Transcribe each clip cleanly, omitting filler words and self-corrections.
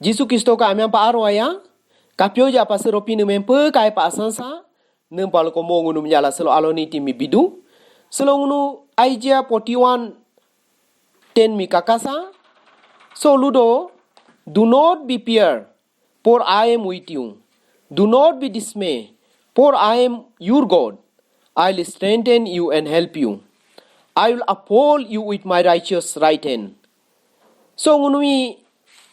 Yesus Kristo ka amyan pa aro aya. Kapyo ja pasero pinu mempe kai pa asansa. Nempal ko mo ngunu menyala selo aloni timi bidu. Selo ngunu Isaiah 41 10 mi kakasa. So ludo, do not be fear, for I am with you. Do not be dismayed, for I am your God. I will strengthen you and help you. I will uphold you with my righteous right hand. So ngunui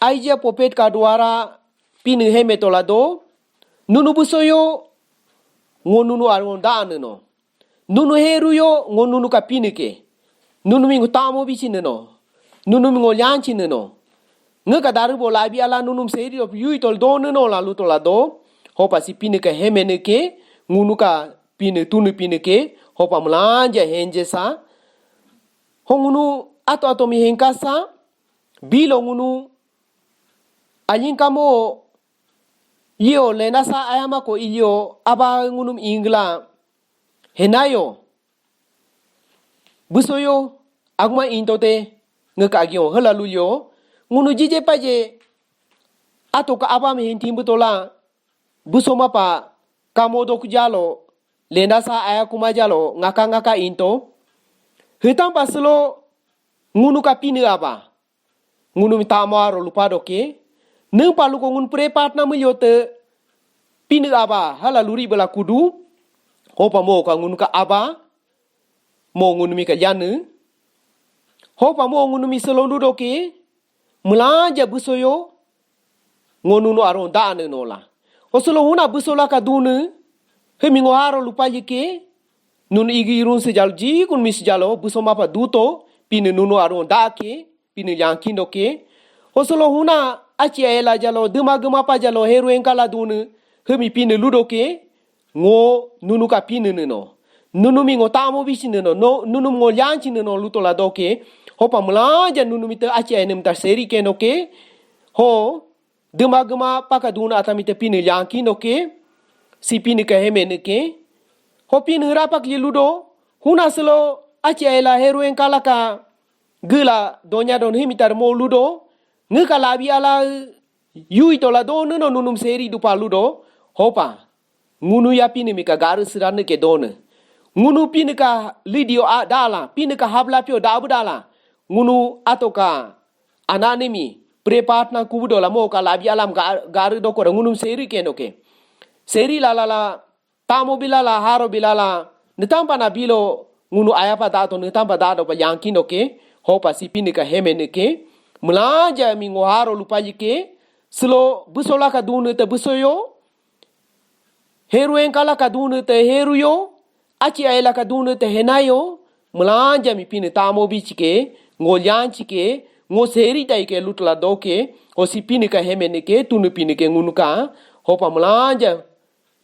Isaiah prophet ka dwara pinu heme tolado nunu busoyo ngonunu aron daano. Nunu heruyo ngonunu ka pinike. Nunu mingo tamo bisineno. Nunu mingo lyancineno. Nga daru bola bi ala nunum seri of yu tol do no la lu tolado. Hopa si pinike heme neke ngunu ka pine tunu pinike hopa mlanja henje sa. Hongunu ato mi henkasa bilo ngunu ayin kamo iyo lena sa ayama ko iyo aba ngunum ingla henayo busoyo agma intote ngakagyo halaluyo ngunu jije paje ato ka aba mi hintim butola busoma pa kamodo kujalo lena sa ayakuma jalo ngaka into hitam paslo ngunu ka pini aba ngunu mitamaro lupado ke neng palu ko ngun prepatna mulyote pini aba halaluri bela kudu hopa mo ka ngunu ka aba mo ngunu mi ka yanu hopa mo ngunu mi selondu doke mulanja busoyo ngonu no aron dane nola osolo huna busola ka dunu hemi ngoharo lupa yike nun igi irun sejal ji kun mi sejalo busoma pa duto pini nunu aron dake pini yankindo ke osolo huna aci ela jalo dema pa jalo heru engkala dunu hemi pini ludoke ngo nunu ka pini no nunu mi ngo tamo bisineno no nunu ngo yancineno lutola doke hopa mulanja nunu mite aci enem tar seri kenoke ho dema paka duna atamite pini yankindo ke si pini ka hemene ke ho pini rapak yeludo huna selo aci ela heru engkala ka gila donya don himitar mo ludo ngka labi ala yui tola do no nunum seri dupa ludo hopa ngunu ya pini mika garu sirane ke done ngunu pini ka lidio dala pini ka habla pio dabu dala ngunu atoka ananimi prepatna kubudola mo ka labi alam garu do ko ngunum seri kenoke seri la tamo bilala haro bilala nitampa na bilo ngunu ayapa dato nitampa dado pa yankinoke hopa si pini ka hemeneke mulanja mi ngoharo lupaji ke selo busola ka dunu te busoyo heru engkala ka dunu te heru yo aci aela ka dunu te henayo mulanja mi pini tamo bichike ngolyanchi ke ngo seri tai ke lutla doke o si pini ka hemene ke tunu pini ke ngunuka hopa mulanja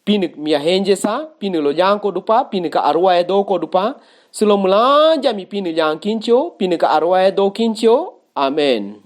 pini mi henje sa pini lo yanko dupa pini ka arwa e doko dupa selo mulanja mi pini yankincho pini ka arwa e do kincho amen.